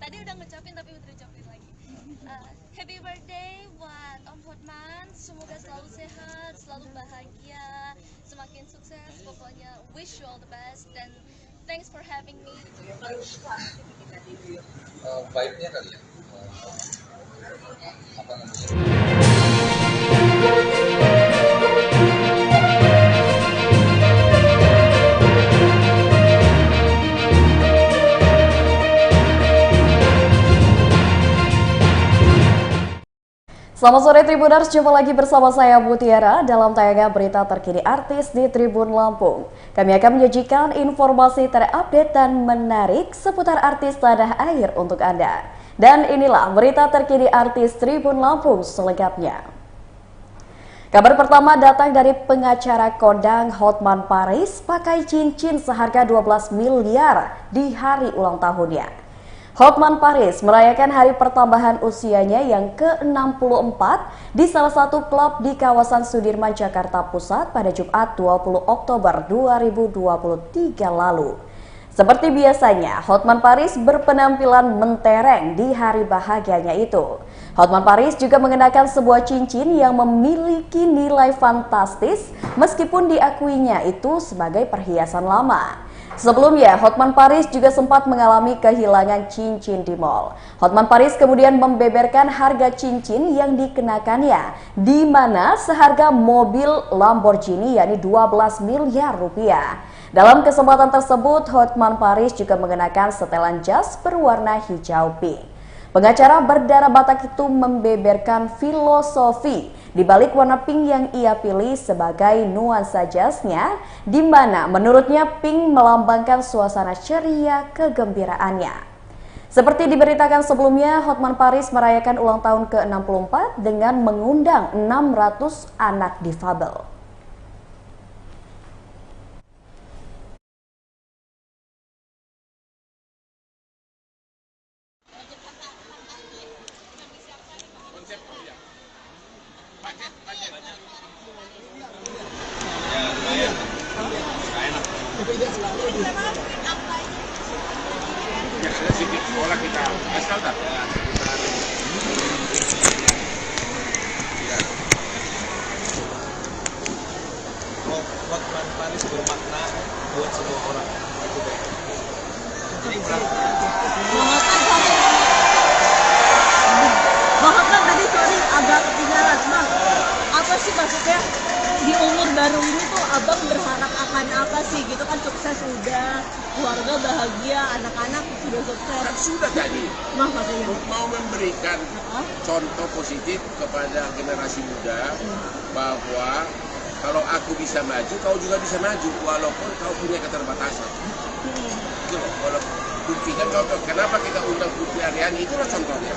Tadi udah ngucapin tapi udah ucapin lagi. Happy birthday buat Om Hotman. Semoga selalu sehat, selalu bahagia, semakin sukses. Pokoknya wish you all the best dan thanks for having me. Vibe-nya kali ya. Apa namanya? Selamat sore Tribuners, jumpa lagi bersama saya Mutiara dalam tayangan berita terkini artis di Tribun Lampung. Kami akan menyajikan informasi terupdate dan menarik seputar artis tanah air untuk Anda. Dan inilah berita terkini artis Tribun Lampung selengkapnya. Kabar pertama datang dari pengacara kondang Hotman Paris pakai cincin seharga 12 miliar di hari ulang tahunnya. Hotman Paris merayakan hari pertambahan usianya yang ke-64 di salah satu klub di kawasan Sudirman, Jakarta Pusat pada Jumat 20 Oktober 2023 lalu. Seperti biasanya, Hotman Paris berpenampilan mentereng di hari bahagianya itu. Hotman Paris juga mengenakan sebuah cincin yang memiliki nilai fantastis meskipun diakuinya itu sebagai perhiasan lama. Sebelumnya, Hotman Paris juga sempat mengalami kehilangan cincin di mal. Hotman Paris kemudian membeberkan harga cincin yang dikenakannya, di mana seharga mobil Lamborghini yakni 12 miliar rupiah. Dalam kesempatan tersebut, Hotman Paris juga mengenakan setelan jas berwarna hijau pink. Pengacara berdarah Batak itu membeberkan filosofi di balik warna pink yang ia pilih sebagai nuansa jasnya, di mana menurutnya pink melambangkan suasana ceria kegembiraannya. Seperti diberitakan sebelumnya, Hotman Paris merayakan ulang tahun ke-64 dengan mengundang 600 anak difabel. Sekolah kita asal tak? Hotman Paris bermakna buat semua orang. Jadi Bahkan tadi sorry agak ketinggalan, Bang. Apa sih maksudnya di umur baru ini tuh Abang berharap akan apa sih? Gitu kan sukses udah, keluarga bahagia, anak-anak sudah sukses. Kan sudah tadi. Makanya Mau memberikan contoh positif kepada generasi muda bahwa kalau aku bisa maju, kau juga bisa maju walaupun kau punya keterbatasan. Itu loh, kalau buktikan contoh. Kenapa kita undang Putri Aryani, itulah contohnya.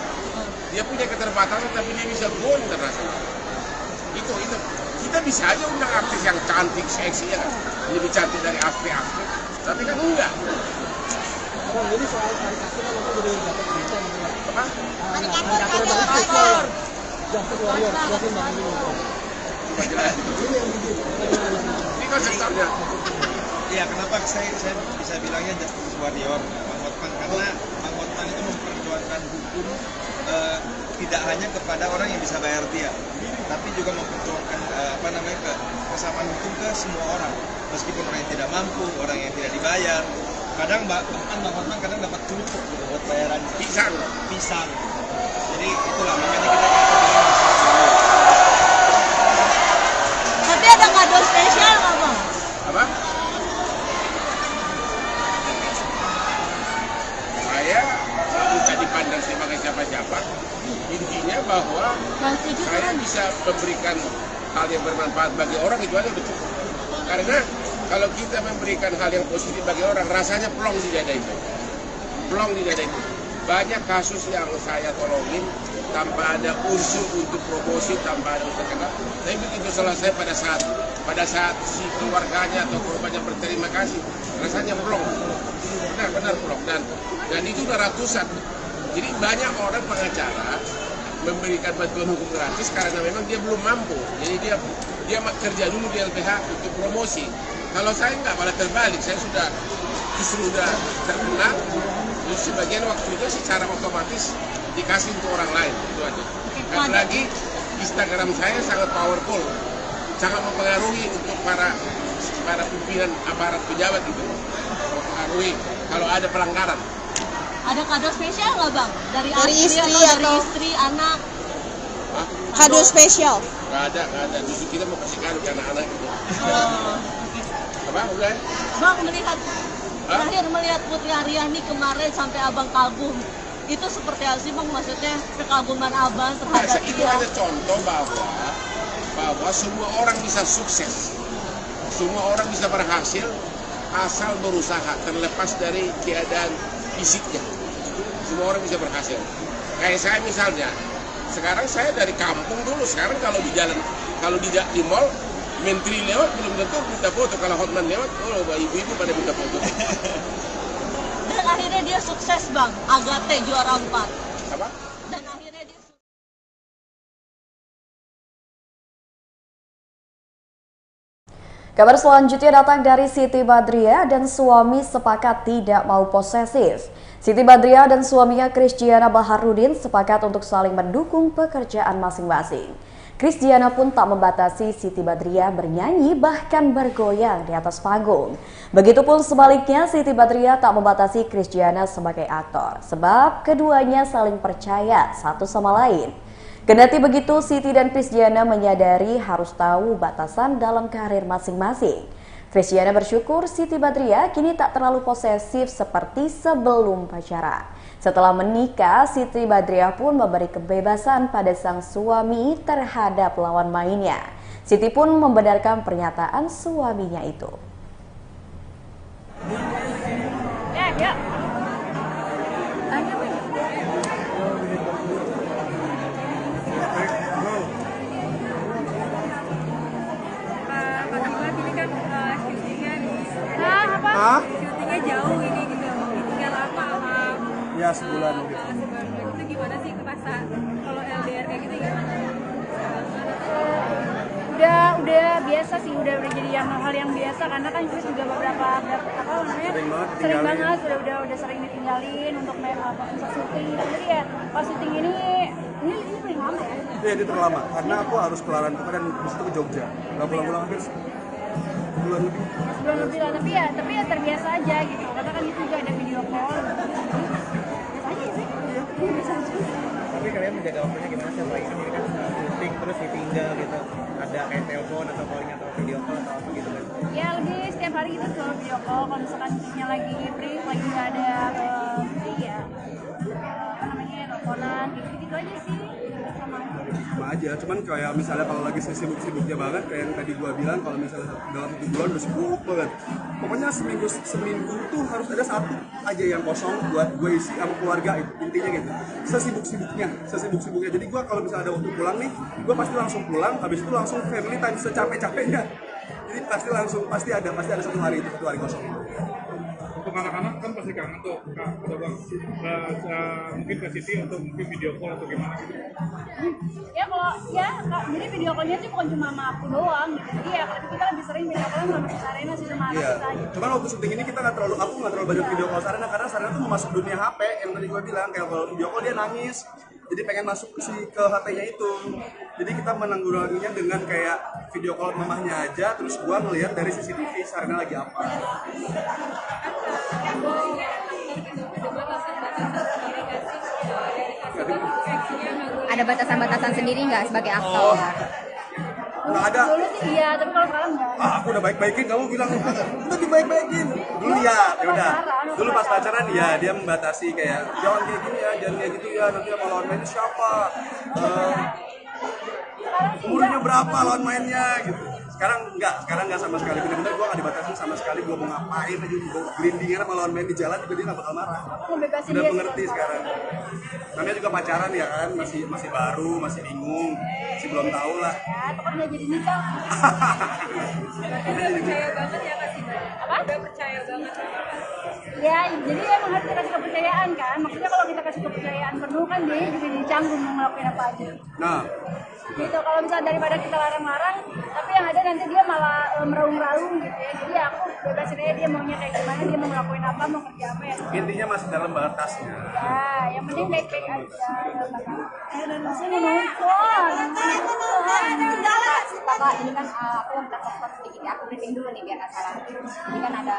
Dia punya keterbatasan tapi dia bisa go internasional. Itu kita bisa aja undang artis yang cantik, seksi ya kan, lebih cantik dari Afri, tapi kan enggak. Jadi soal karikasi kan aku udah dapat berita gitu ya. Apa? Justice Warrior, Justice Bang ini. Coba jelas. Ini konsepnya. Iya, kenapa saya bisa bilangnya Justice Warrior, Bang Hotman, karena Bang Hotman itu memperjuangkan hukum tidak hanya kepada orang yang bisa bayar dia, tapi juga memperjuangkan kesamaan hukum ke semua orang, meskipun orang yang tidak mampu, orang yang tidak dibayar. Kadang bahkan Bang Hotman kadang dapat kerupuk gitu buat bayaran pisang. Jadi itulah makanya kita tapi ada kado spesial nggak, Bang? Apa? Saya bukan dipandang sebagai siapa-siapa. Intinya bahwa saya bisa memberikan hal yang bermanfaat bagi orang, itu aja udah cukup. Karena kalau kita memberikan hal yang positif bagi orang, rasanya plong di dada itu. Plong di dada itu. Banyak kasus yang saya tolongin tanpa ada unsur untuk promosi, tanpa ada unsur kenal. Tapi begitu selesai pada saat si keluarganya atau korbannya berterima kasih, rasanya plong. Benar-benar plong. Dan itu udah ratusan. Jadi banyak orang pengacara memberikan bantuan hukum gratis karena memang dia belum mampu. Jadi dia kerja dulu di LBH untuk promosi. Kalau saya enggak, malah terbalik. Saya justru sudah terkenal, Jadi sebagian waktu itu secara otomatis dikasih untuk orang lain, itu aja. Dan lagi Instagram saya sangat powerful, sangat mempengaruhi untuk para pimpinan aparat pejabat itu, mempengaruhi kalau ada pelanggaran. Ada kado spesial nggak bang? Dari istri atau dari atau- istri, anak? Hah? Kado spesial. Nggak ada. Justru kita mau kasih kado ke anak-anak itu. Apa? Udah? Bang melihat Hah? terakhir melihat Putri Aryani kemarin sampai abang kagum. Itu seperti apa sih bang, maksudnya kekaguman abang terhadap Itu dia? ada contoh bahwa semua orang bisa sukses, semua orang bisa berhasil asal berusaha, terlepas dari keadaan fisiknya. Semua orang bisa berhasil. Kayak saya misalnya, sekarang saya dari kampung dulu, sekarang kalau di jalan, kalau di mall, menteri lewat belum tentu minta foto, kalau Hotman lewat, oh ibu-ibu pada minta foto. Dan akhirnya dia sukses bang, Agate juara 4. Apa? Dan akhirnya dia Kabar selanjutnya datang dari Siti Badriah dan suami sepakat tidak mau posesif. Siti Badriah dan suaminya Krisdiana Baharudin sepakat untuk saling mendukung pekerjaan masing-masing. Krisdiana pun tak membatasi Siti Badriah bernyanyi bahkan bergoyang di atas panggung. Begitupun sebaliknya Siti Badriah tak membatasi Krisdiana sebagai aktor, sebab keduanya saling percaya satu sama lain. Kendati begitu, Siti dan Krisdiana menyadari harus tahu batasan dalam karir masing-masing. Krisdiana bersyukur Siti Badriah kini tak terlalu posesif seperti sebelum pacaran. Setelah menikah, Siti Badriah pun memberi kebebasan pada sang suami terhadap lawan mainnya. Siti pun membenarkan pernyataan suaminya itu. Syutingnya jauh ini gitu, tinggal lama sama Ya sebulan gitu. sebulan. Itu gimana sih kerasa kalau LDR kayak gitu gimana? Udah biasa sih, udah jadi hal yang biasa karena kan Chris juga beberapa apa namanya sering banget udah sering ditinggalin untuk syuting. Jadi ya pas syuting ini paling lama ya. Iya, itu terlama karena aku harus kelaran kota dan habis itu ke Jogja. Nggak pulang-pulang hampir bulan lebih. Sebelum lebih lah, tapi ya terbiasa aja gitu. Karena kan itu juga ada video call. Biasa aja sih. Biasa aja. Tapi kalian menjaga waktunya gimana sih? Apalagi kan ini kan syuting terus ditinggal gitu. Ada kayak telepon atau calling atau video call atau apa gitu kan? Ya lebih setiap hari kita selalu video call. Kalau misalkan nya lagi free, lagi nggak ada apa namanya teleponan, gitu aja sih. Sama aja, cuman kayak misalnya kalau lagi sibuk-sibuknya banget kayak yang tadi gua bilang, kalau misalnya dalam 1 bulan udah sibuk banget, pokoknya seminggu tuh harus ada satu aja yang kosong buat gue isi sama keluarga, itu intinya gitu. Sesibuk-sibuknya jadi gua kalau misalnya ada waktu pulang nih, gua pasti langsung pulang, habis itu langsung family time secapek-capeknya. Jadi pasti ada satu hari kosong. Untuk anak-anak kan pasti kangen tuh, Kak, udah bang. Mungkin ke Siti untuk mungkin video call atau gimana gitu. Ya kalau Kak, jadi video call-nya sih bukan cuma sama aku doang gitu. Jadi ya kalau kita lebih sering video call sama Sarena sih sama anak kita gitu. Cuman waktu syuting ini aku nggak terlalu banyak video call Sarena karena Sarena tuh mau masuk dunia HP yang tadi gue bilang, kayak kalau video call dia nangis. Jadi pengen masuk ke HP-nya itu. Jadi kita menanggulanginya dengan kayak video call mamahnya aja, terus gua ngelihat dari CCTV Sarena lagi apa. Ada batasan-batasan sendiri nggak sebagai aktor? Nggak ada. Dulu sih iya, tapi kalau sekarang enggak. Aku udah baik-baikin, kamu bilang udah dibaik-baikin. Dulu ya udah. Dulu pas pacaran ya dia membatasi kayak jangan kayak gini ya, jangan kayak gitu ya. Nanti sama lawan mainnya siapa? Umurnya berapa lawan mainnya gitu. Sekarang enggak sama sekali. Bener-bener gue nggak dibatasi sama sekali. Gue mau ngapain aja, gue gelindingan sama lawan main di jalan juga dia nggak bakal marah. Udah mengerti sekarang. Namanya juga pacaran ya kan, masih baru, masih bingung, masih belum tahu lah. Ya, pokoknya jadi nikah. Udah percaya banget ya Kak Siti? Apa? Udah percaya banget. Ya, jadi emang harus kita kasih kepercayaan kan. Maksudnya kalau kita kasih kepercayaan penuh kan dia juga jadi canggung mau ngelakuin apa aja. Nah, gitu kalau misalnya daripada kita larang-larang, tapi yang ada nanti dia malah meraung-raung gitu ya. Jadi aku bebasin aja dia maunya kayak gimana, dia mau ngelakuin apa, mau kerja apa ya. Intinya masih dalam batasnya. Ya, yang penting baik-baik aja. Dan masih nonton. Kakak, ini kan aku minta support sedikit ya, aku briefing dulu nih biar nggak salah. Ini kan ada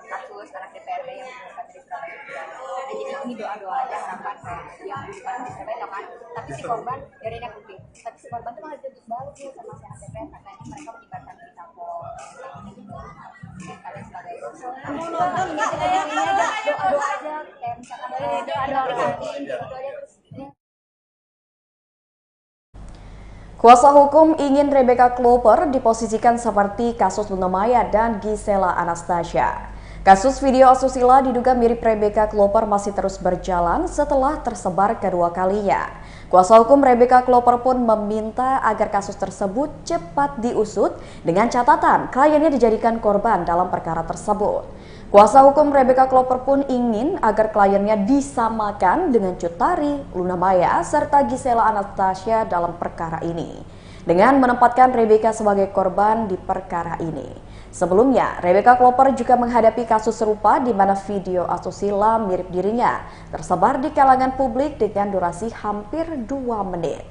kasus anak DPRD yang bukan dari Surabaya juga. Nah, jadi ini doa-doa aja harapan yang bukan di Surabaya kan. Tapi si korban dari ini aku brief. Tapi si korban tuh malah dituntut balik tuh sama si anak DPR, katanya mereka menyebarkan berita bohong. Kalian sebagai kamu nonton nggak aja doa-doa aja kayak misalkan doa-doa terus. Kuasa hukum ingin Rebecca Klopper diposisikan seperti kasus Luna Maya dan Gisela Anastasia. Kasus video asusila diduga mirip Rebecca Klopper masih terus berjalan setelah tersebar kedua kalinya. Kuasa hukum Rebecca Klopper pun meminta agar kasus tersebut cepat diusut dengan catatan kliennya dijadikan korban dalam perkara tersebut. Kuasa hukum Rebecca Klopper pun ingin agar kliennya disamakan dengan Cut Tari, Luna Maya, serta Gisela Anastasia dalam perkara ini, dengan menempatkan Rebecca sebagai korban di perkara ini. Sebelumnya, Rebecca Klopper juga menghadapi kasus serupa di mana video asusila mirip dirinya tersebar di kalangan publik dengan durasi hampir 2 menit.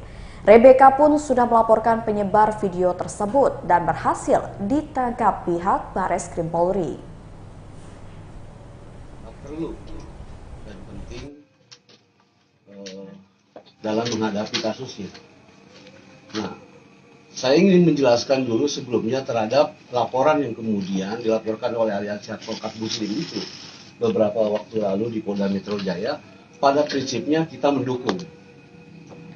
Rebecca pun sudah melaporkan penyebar video tersebut dan berhasil ditangkap pihak Bareskrim Polri. Perlu dan penting dalam menghadapi kasusnya. Nah, saya ingin menjelaskan dulu sebelumnya terhadap laporan yang kemudian dilaporkan oleh Aliansi Advokat Muslim itu beberapa waktu lalu di Polda Metro Jaya. Pada prinsipnya kita mendukung.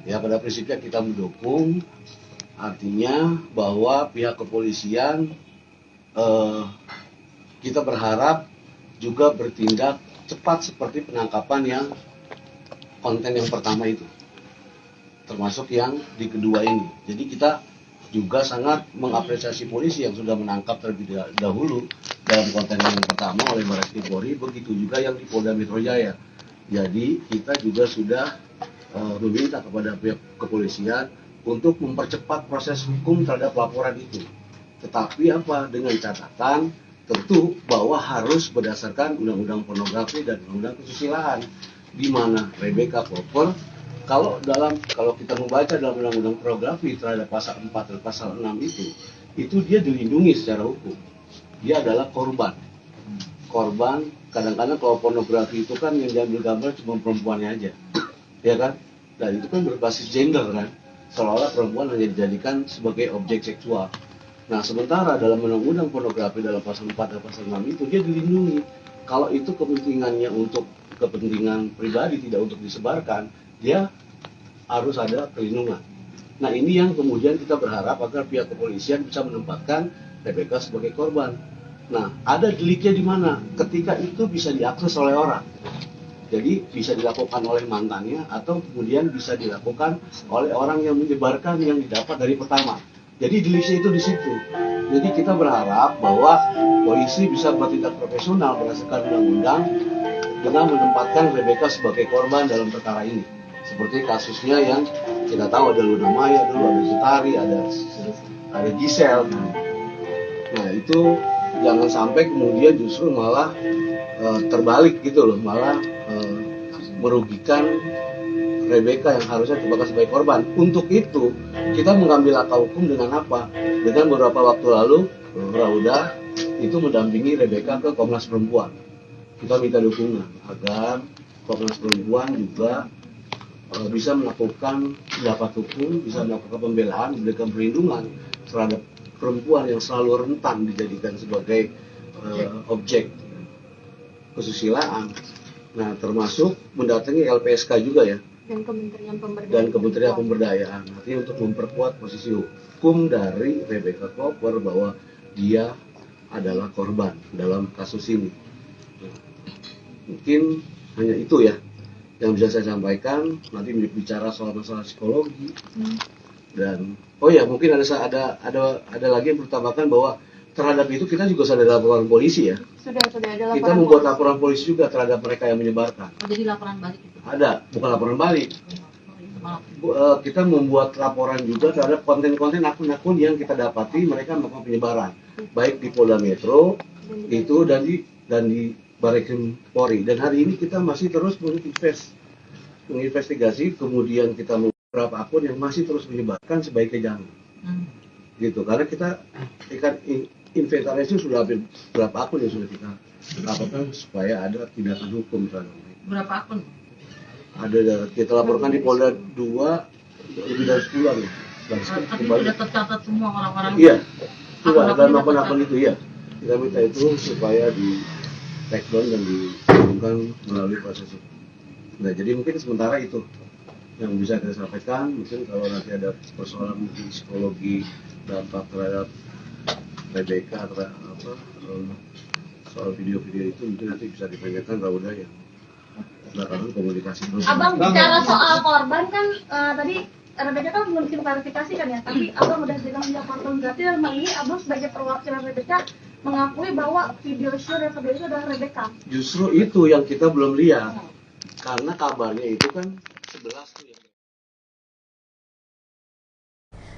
Ya, pada prinsipnya kita mendukung. Artinya bahwa pihak kepolisian kita berharap juga bertindak cepat seperti penangkapan yang konten yang pertama itu, termasuk yang di kedua ini. Jadi kita juga sangat mengapresiasi polisi yang sudah menangkap terlebih dahulu dalam konten yang pertama oleh Bareskrim Polri, begitu juga yang di Polda Metro Jaya. Jadi kita juga sudah meminta kepada pihak kepolisian untuk mempercepat proses hukum terhadap laporan itu. Tetapi apa? Dengan catatan tentu bahwa harus berdasarkan undang-undang pornografi dan undang-undang kesusilaan, di mana Rebecca Klopper kalau kita membaca dalam undang-undang pornografi terhadap pasal 4 dan pasal 6 itu dia dilindungi secara hukum. Dia adalah korban. Korban kadang-kadang kalau pornografi itu kan yang diambil gambar cuma perempuannya aja, ya kan? Dan itu kan berbasis gender kan, seolah-olah perempuan hanya dijadikan sebagai objek seksual. Nah, sementara dalam undang-undang pornografi dalam pasal 4 dan pasal 6 itu dia dilindungi. Kalau itu kepentingannya untuk kepentingan pribadi, tidak untuk disebarkan, dia harus ada perlindungan. Nah, ini yang kemudian kita berharap agar pihak kepolisian bisa menempatkan Rebecca sebagai korban. Nah, ada deliknya di mana? Ketika itu bisa diakses oleh orang. Jadi bisa dilakukan oleh mantannya atau kemudian bisa dilakukan oleh orang yang menyebarkan yang didapat dari pertama. Jadi deliknya itu di situ. Jadi kita berharap bahwa polisi bisa bertindak profesional berdasarkan undang-undang dengan menempatkan Rebecca sebagai korban dalam perkara ini. Seperti kasusnya yang kita tahu ada Luna Maya dulu, ada Cut Tari, ada Gisel. Nah itu jangan sampai kemudian justru malah terbalik gitu loh, malah merugikan Rebecca yang harusnya dibakar sebagai korban. Untuk itu kita mengambil langkah hukum dengan apa? Dengan beberapa waktu lalu Rauda itu mendampingi Rebecca ke Komnas Perempuan. Kita minta dukungan agar Komnas Perempuan juga bisa melakukan pendapat hukum, bisa melakukan pembelaan, memberikan perlindungan terhadap perempuan yang selalu rentan dijadikan sebagai objek kesusilaan. Nah, termasuk mendatangi LPSK juga ya. Dan Kementerian Pemberdayaan. Artinya untuk memperkuat posisi hukum dari Rebecca Klopper bahwa dia adalah korban dalam kasus ini. Mungkin hanya itu ya yang bisa saya sampaikan. Nanti bicara soal masalah psikologi dan oh ya mungkin ada lagi yang perlu tambahkan bahwa terhadap itu kita juga sudah ada laporan polisi ya. Sudah ada laporan. Kita membuat laporan polisi juga terhadap mereka yang menyebarkan. Oh, jadi laporan balik itu? Ada, bukan laporan balik. kita membuat laporan juga terhadap konten-konten akun-akun yang kita dapati mereka melakukan penyebaran, baik di Polda Metro itu dan di Barreskrim Polri. Dan hari ini kita masih terus menginvestigasi, kemudian kita beberapa akun yang masih terus menyebarkan sebaiknya jangan. Gitu, karena kita inventarisasi sudah hampir berapa akun yang sudah kita laporkan supaya ada tindakan hukum terhadap mereka. Berapa akun? Ada kita laporkan di Polda 2 lebih dari 10-an. Tapi sudah tercatat semua orang-orang. Iya, dan akun-akun itu ya. Kita minta itu supaya di take down dan diumumkan melalui proses itu. Nah, jadi mungkin sementara itu yang bisa kita sampaikan. Mungkin kalau nanti ada persoalan mungkin psikologi dampak terhadap Rebecca atau soal video-video itu mungkin nanti bisa ditanyakan Rauda ya. Belakangan komunikasi terus. Abang bicara soal korban kan tadi Rebecca kan belum klarifikasi kan ya, tapi Abang udah bilang dia korban, berarti dalam hal ini Abang sebagai perwakilan Rebecca mengakui bahwa video show dan video itu adalah Rebecca. Justru itu yang kita belum lihat, karena kabarnya itu kan 11 tuh yang.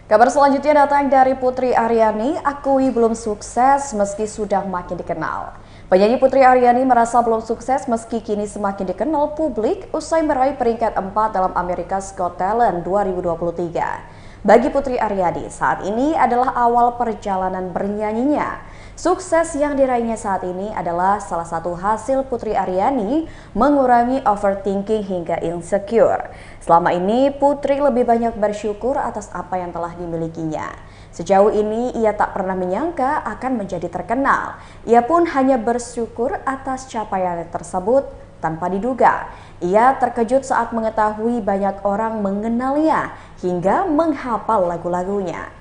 Kabar selanjutnya datang dari Putri Aryani, akui belum sukses meski sudah makin dikenal. Penyanyi Putri Aryani merasa belum sukses meski kini semakin dikenal publik usai meraih peringkat 4 dalam America's Got Talent 2023. Bagi Putri Aryani, saat ini adalah awal perjalanan bernyanyinya. Sukses yang diraihnya saat ini adalah salah satu hasil Putri Aryani mengurangi overthinking hingga insecure. Selama ini Putri lebih banyak bersyukur atas apa yang telah dimilikinya. Sejauh ini ia tak pernah menyangka akan menjadi terkenal. Ia pun hanya bersyukur atas capaian tersebut tanpa diduga. Ia terkejut saat mengetahui banyak orang mengenalnya hingga menghafal lagu-lagunya.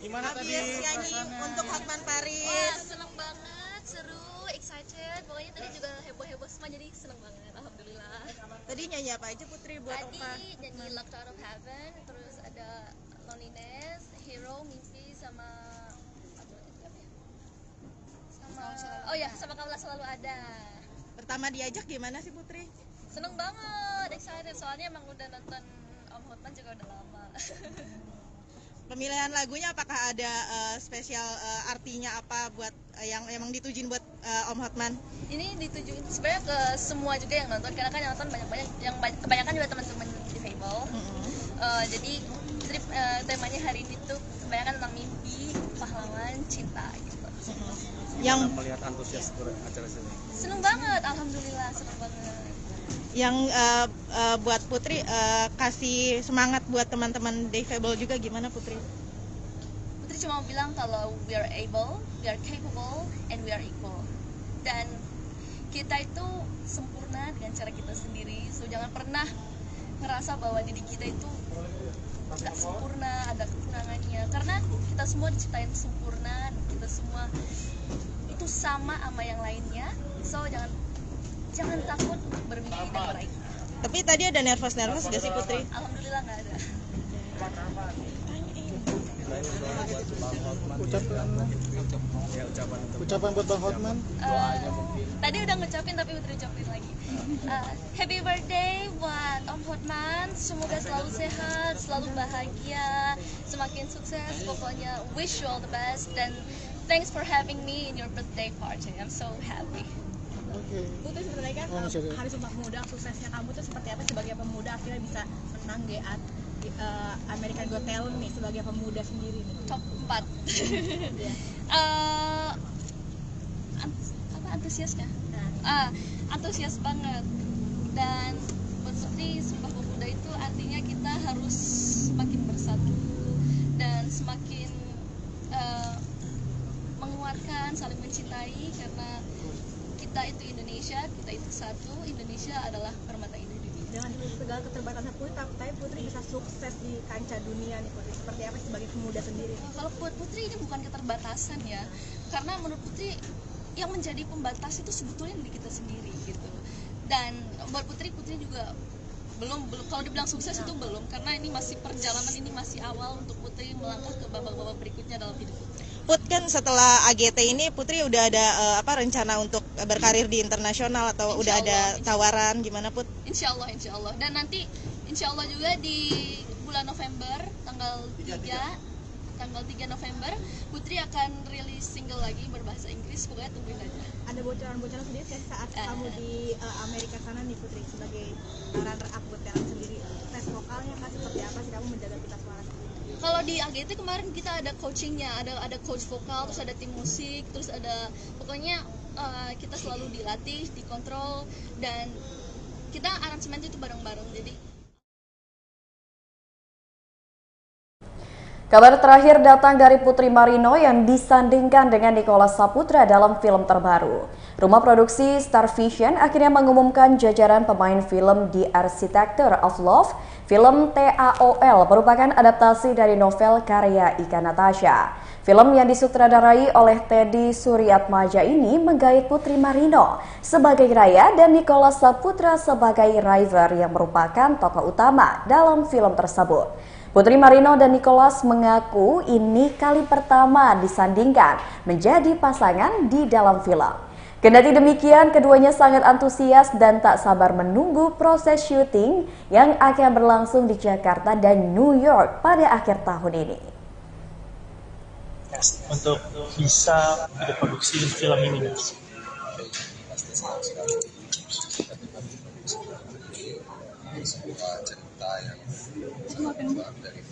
Gimana tadi nyanyi untuk Hotman Paris? Wah, seneng banget, seru, excited. Pokoknya tadi juga heboh-heboh semua, jadi seneng banget, alhamdulillah. Tadi nyanyi apa aja Putri buat Tadi nyanyi Locked Out of Heaven, terus ada Loneliness, Hero, Mimpi, sama sama Kaulah Selalu Ada. Pertama diajak gimana sih Putri? Seneng banget, excited, soalnya emang udah nonton Om Hotman juga udah lama. Pemilihan lagunya apakah ada spesial artinya apa buat yang emang ditujuin buat Om Hotman? Ini ditujuin sebenarnya ke semua juga yang nonton, karena kan yang nonton banyak yang kebanyakan juga teman-teman difabel. Jadi temanya hari ini tuh kebanyakan tentang mimpi, pahlawan, cinta gitu. Yang melihat antusias acara sini. Seneng banget, alhamdulillah seneng banget. Yang buat Putri kasih semangat buat teman-teman difabel juga gimana Putri? Putri cuma mau bilang kalau we are able, we are capable, and we are equal. Dan kita itu sempurna dengan cara kita sendiri. So jangan pernah ngerasa bahwa diri kita itu nggak sempurna, ada kekurangannya. Karena kita semua diciptain sempurna, kita semua itu sama yang lainnya. So jangan takut bermimpi dan meraih. Tapi tadi ada nervous gak sih Putri? Alhamdulillah nggak ada. Ucapan buat Bang Hotman? Tadi udah ngucapin tapi Putri ucapin lagi. Happy birthday buat Om Hotman. Semoga selalu sehat, selalu bahagia, semakin sukses. Pokoknya wish you all the best dan thanks for having me in your birthday party. I'm so happy. Putri sebenarnya kan Hari Sumpah Pemuda, suksesnya kamu tuh seperti apa sebagai pemuda akhirnya bisa menang GA American Got Talent nih sebagai pemuda sendiri nih? Top 4. Antusiasnya? Antusias banget. Dan buat Putri, Sumpah Pemuda itu artinya kita harus semakin bersatu dan semakin menguatkan, saling mencintai, karena kita itu Indonesia, kita itu satu. Indonesia adalah permata Indonesia. Dengan segala keterbatasan Putri, tapi Putri bisa sukses di kancah dunia nih Putri. Seperti apa sebagai pemuda sendiri? Kalau buat Putri ini bukan keterbatasan ya, karena menurut Putri yang menjadi pembatas itu sebetulnya diri kita sendiri gitu. Dan buat Putri juga belum kalau dibilang sukses itu belum, karena ini masih perjalanan, ini masih awal untuk Putri melangkah ke babak-babak berikutnya dalam hidup Putri. Put, kan setelah AGT ini Putri udah ada rencana untuk berkarir di internasional atau udah ada tawaran gimana Put? Insya Allah. Dan nanti insya Allah juga di bulan November tanggal 3 November Putri akan rilis single lagi berbahasa Inggris, pokoknya tungguin aja. Ada bocoran-bocoran sedikit kan saat kamu di Amerika sana nih Putri sebagai runner up buat Terang sendiri, tes vokalnya kan seperti apa sih kamu menjaga pita suara sendiri? Kalau di AGT kemarin kita ada coachingnya, ada coach vokal, terus ada tim musik, terus ada pokoknya kita selalu dilatih, dikontrol, dan kita aransemennya itu bareng-bareng. Jadi kabar terakhir datang dari Putri Marino yang disandingkan dengan Nicholas Saputra dalam film terbaru. Rumah produksi Star Vision akhirnya mengumumkan jajaran pemain film The Architecture of Love. Film TAOL merupakan adaptasi dari novel karya Ika Natasha. Film yang disutradarai oleh Teddy Suryatmaja ini menggait Putri Marino sebagai Raya dan Nicholas Saputra sebagai River yang merupakan tokoh utama dalam film tersebut. Putri Marino dan Nicholas mengaku ini kali pertama disandingkan menjadi pasangan di dalam film. Kendati demikian, keduanya sangat antusias dan tak sabar menunggu proses syuting yang akan berlangsung di Jakarta dan New York pada akhir tahun ini. Untuk bisa diproduksi film ini, sebuah cerita yang sangat dari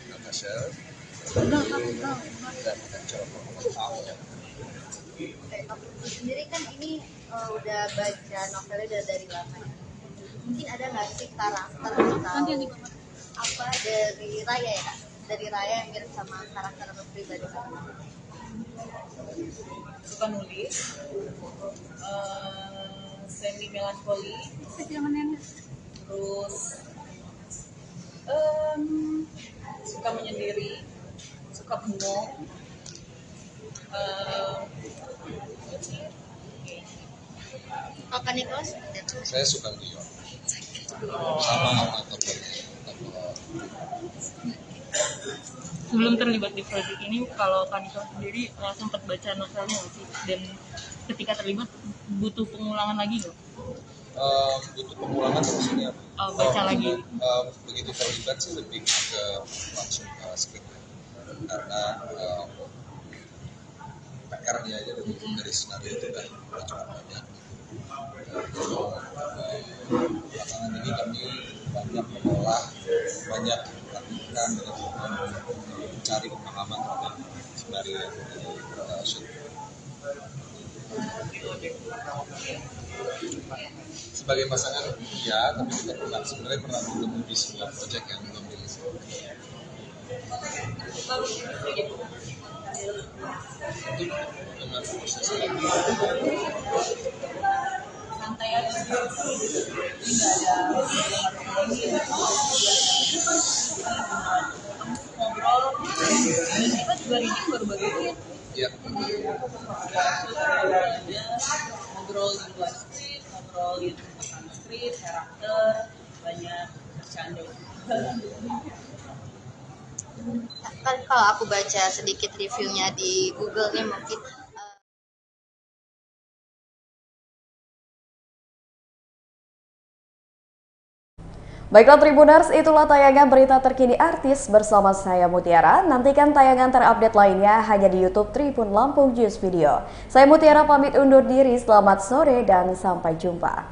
Natasha dan mencoba sendiri kan ini udah baca novelnya dari lama ya. Mungkin ada nggak sih karakter atau apa dari Raya ya, dari Raya yang mirip sama karakter pribadi kamu? Suka nulis, semi melankoli, terus suka menyendiri, suka bengong, Kakak Nicholas? Saya suka Leo sama tokohnya. sebelum terlibat di proyek ini, kalau Kak Nicholas sendiri sempat baca novelnya nggak sih? Dan ketika terlibat butuh pengulangan lagi nggak? Butuh pengulangan maksudnya? Baca lagi. Begitu terlibat sih lebih ke langsung ke skrip, karena PR-nya aja dari senario itu udah cukup banyak. Belakangan ini kami banyak mengolah, banyak melakukan mencari pemahaman terhadap senario yang shoot. Sebagai pasangan ya, tapi kita sebenarnya pernah bertemu di sebuah proyek yang belum rilis. Untuk dengan proses santai aja, ini nggak ada ngobrol, dan kita juga reading baru-baru ini. Iya. Ngobrolin buat skrip, ngobrolin tentang skrip, karakter, banyak bercanda. Kan kalau aku baca sedikit reviewnya di Google nih mungkin Baiklah Tribuners, itulah tayangan berita terkini artis bersama saya Mutiara. Nantikan tayangan terupdate lainnya hanya di YouTube Tribun Lampung News Video. Saya Mutiara pamit undur diri, selamat sore dan sampai jumpa.